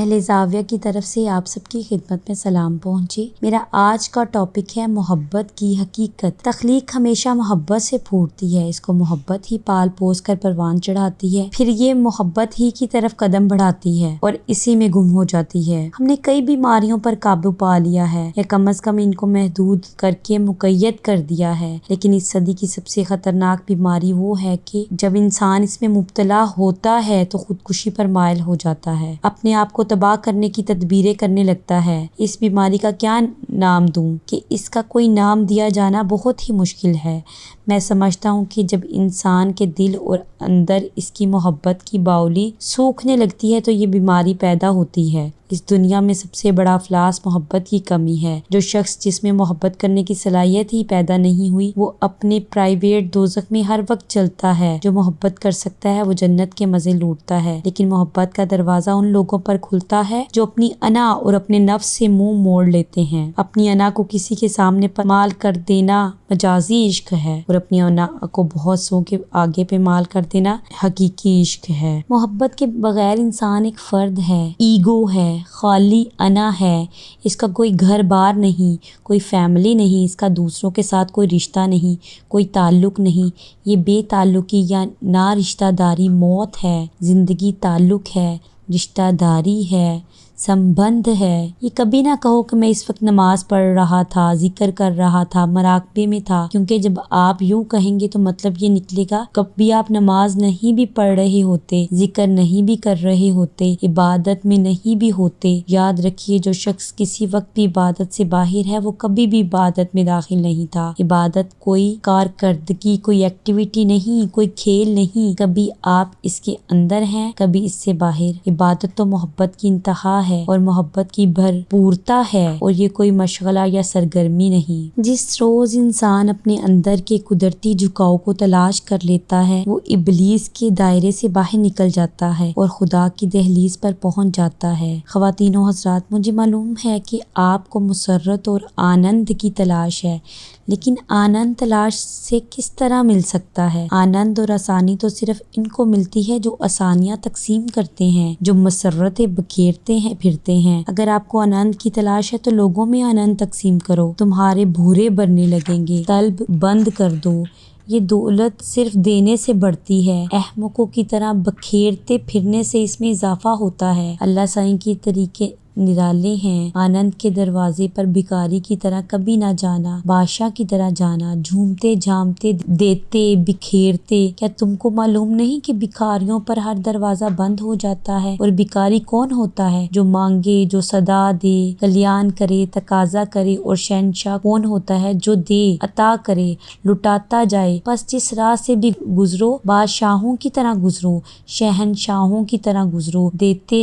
اہل زاویہ کی طرف سے آپ سب کی خدمت میں سلام پہنچے۔ میرا آج کا ٹاپک ہے محبت کی حقیقت۔ تخلیق ہمیشہ محبت سے پھوٹتی ہے، اس کو محبت ہی پال پوس کر پروان چڑھاتی ہے، پھر یہ محبت ہی کی طرف قدم بڑھاتی ہے اور اسی میں گم ہو جاتی ہے۔ ہم نے کئی بیماریوں پر قابو پا لیا ہے یا کم از کم ان کو محدود کر کے مقید کر دیا ہے، لیکن اس صدی کی سب سے خطرناک بیماری وہ ہے کہ جب انسان اس میں مبتلا ہوتا ہے تو خودکشی پر مائل ہو جاتا ہے، اپنے آپ کو تباہ کرنے کی تدبیریں کرنے لگتا ہے۔ اس بیماری کا کیا نام دوں کہ اس کا کوئی نام دیا جانا بہت ہی مشکل ہے۔ میں سمجھتا ہوں کہ جب انسان کے دل اور اندر اس کی محبت کی باولی سوکھنے لگتی ہے تو یہ بیماری پیدا ہوتی ہے۔ اس دنیا میں سب سے بڑا افلاس محبت کی کمی ہے۔ جو شخص جس میں محبت کرنے کی صلاحیت ہی پیدا نہیں ہوئی وہ اپنے پرائیویٹ دوزخ میں ہر وقت چلتا ہے۔ جو محبت کر سکتا ہے وہ جنت کے مزے لوٹتا ہے، لیکن محبت کا دروازہ ان لوگوں پر کھلتا ہے جو اپنی انا اور اپنے نفس سے منہ موڑ لیتے ہیں۔ اپنی انا کو کسی کے سامنے پامال کر دینا مجازی عشق ہے اور اپنی انا کو بہت سو کے آگے پامال کر دینا حقیقی عشق ہے۔ محبت کے بغیر انسان ایک فرد ہے، ایگو ہے، خالی انا ہے، اس کا کوئی گھر بار نہیں، کوئی فیملی نہیں، اس کا دوسروں کے ساتھ کوئی رشتہ نہیں، کوئی تعلق نہیں۔ یہ بے تعلقی یا نا رشتہ داری موت ہے، زندگی تعلق ہے، رشتہ داری ہے، سمبندھ ہے۔ یہ کبھی نہ کہو کہ میں اس وقت نماز پڑھ رہا تھا، ذکر کر رہا تھا، مراقبے میں تھا، کیونکہ جب آپ یوں کہیں گے تو مطلب یہ نکلے گا کبھی آپ نماز نہیں بھی پڑھ رہے ہوتے، ذکر نہیں بھی کر رہے ہوتے، عبادت میں نہیں بھی ہوتے۔ یاد رکھیے جو شخص کسی وقت بھی عبادت سے باہر ہے وہ کبھی بھی عبادت میں داخل نہیں تھا۔ عبادت کوئی کارکردگی، کوئی ایکٹیویٹی نہیں، کوئی کھیل نہیں، کبھی آپ اس کے اندر ہیں، کبھی اس سے باہر۔ عبادت تو محبت کی انتہا ہے اور محبت کی بھرپورتا ہے اور یہ کوئی مشغلہ یا سرگرمی نہیں۔ جس روز انسان اپنے اندر کے قدرتی جھکاؤ کو تلاش کر لیتا ہے وہ ابلیس کے دائرے سے باہر نکل جاتا ہے اور خدا کی دہلیز پر پہنچ جاتا ہے۔ خواتین و حضرات، مجھے معلوم ہے کہ آپ کو مسرت اور آنند کی تلاش ہے، لیکن آنند تلاش سے کس طرح مل سکتا ہے؟ آنند اور آسانی تو صرف ان کو ملتی ہے جو آسانیاں تقسیم کرتے ہیں، جو مسرتیں بکھیرتے ہیں پھرتے ہیں۔ اگر آپ کو آنند کی تلاش ہے تو لوگوں میں آنند تقسیم کرو، تمہارے بھورے بھرنے لگیں گے۔ طلب بند کر دو، یہ دولت صرف دینے سے بڑھتی ہے، احمقوں کی طرح بکھیرتے پھرنے سے اس میں اضافہ ہوتا ہے۔ اللہ سائیں کے طریقے نرالے ہیں، آنند کے دروازے پر بھکاری کی طرح کبھی نہ جانا، بادشاہ کی طرح جانا، جھومتے جھامتے دیتے بکھیرتے۔ کیا تم کو معلوم نہیں کہ بھکاریوں پر ہر دروازہ بند ہو جاتا ہے؟ اور بھکاری کون ہوتا ہے؟ جو مانگے، جو صدا دے، کلیان کرے، تقاضا کرے۔ اور شہنشاہ کون ہوتا ہے؟ جو دے، عطا کرے، لٹاتا جائے۔ بس جس راہ سے بھی گزرو بادشاہوں کی طرح گزرو، شہنشاہوں کی طرح گزرو، دیتے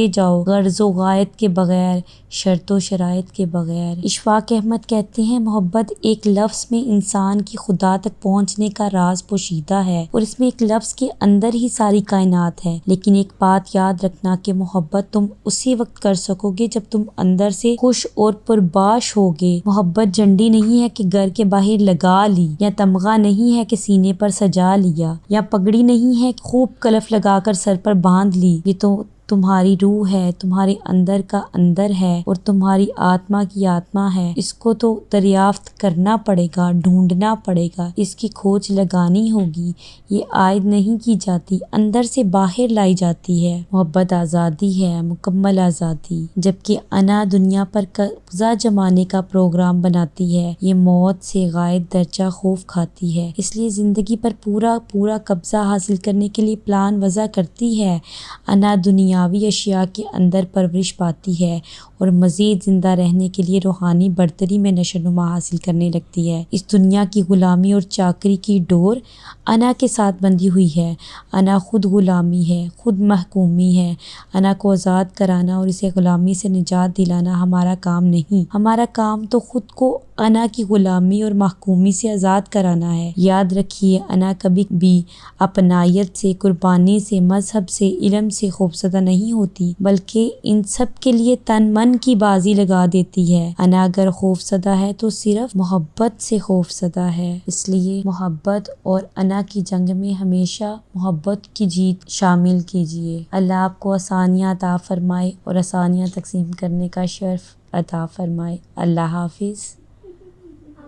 جاؤ، غرض و غایت کے بغیر، شرط و شرائط کے بغیر۔ اشفاق احمد کہتے ہیں محبت ایک لفظ میں انسان کی خدا تک پہنچنے کا راز پوشیدہ ہے اور اس میں ایک لفظ کے اندر ہی ساری کائنات ہے۔ لیکن ایک بات یاد رکھنا کہ محبت تم اسی وقت کر سکو گے جب تم اندر سے خوش اور پرباش ہوگے۔ محبت جھنڈی نہیں ہے کہ گھر کے باہر لگا لی، یا تمغہ نہیں ہے کہ سینے پر سجا لیا، یا پگڑی نہیں ہے کہ خوب کلف لگا کر سر پر باندھ لی۔ یہ تو تمہاری روح ہے، تمہارے اندر کا اندر ہے اور تمہاری آتما کی آتما ہے۔ اس کو تو دریافت کرنا پڑے گا، ڈھونڈنا پڑے گا، اس کی کھوج لگانی ہوگی۔ یہ عائد نہیں کی جاتی، اندر سے باہر لائی جاتی ہے۔ محبت آزادی ہے، مکمل آزادی۔ جبکہ انا دنیا پر قبضہ جمانے کا پروگرام بناتی ہے، یہ موت سے غائب درجہ خوف کھاتی ہے، اس لیے زندگی پر پورا قبضہ حاصل کرنے کے لیے پلان وضع کرتی ہے۔ انا دنیاوی اشیاء کے اندر پرورش پاتی ہے اور مزید زندہ رہنے کے لیے روحانی برتری میں نشو و نما حاصل کرنے لگتی ہے۔ اس دنیا کی غلامی اور چاکری کی ڈور انا کے ساتھ بندھی ہوئی ہے۔ انا خود غلامی ہے، خود محکومی ہے۔ انا کو آزاد کرانا اور اسے غلامی سے نجات دلانا ہمارا کام نہیں، ہمارا کام تو خود کو انا کی غلامی اور محکومی سے آزاد کرانا ہے۔ یاد رکھیے انا کبھی بھی اپنائیت سے، قربانی سے، مذہب سے، علم سے خوفزدہ نہیں ہوتی، بلکہ ان سب کے لیے تن من من کی بازی لگا دیتی ہے۔ انا اگر خوف زدہ ہے تو صرف محبت سے خوف زدہ ہے۔ اس لیے محبت اور انا کی جنگ میں ہمیشہ محبت کی جیت شامل کیجیے۔ اللہ آپ کو آسانیاں عطا فرمائے اور آسانیاں تقسیم کرنے کا شرف عطا فرمائے۔ اللہ حافظ۔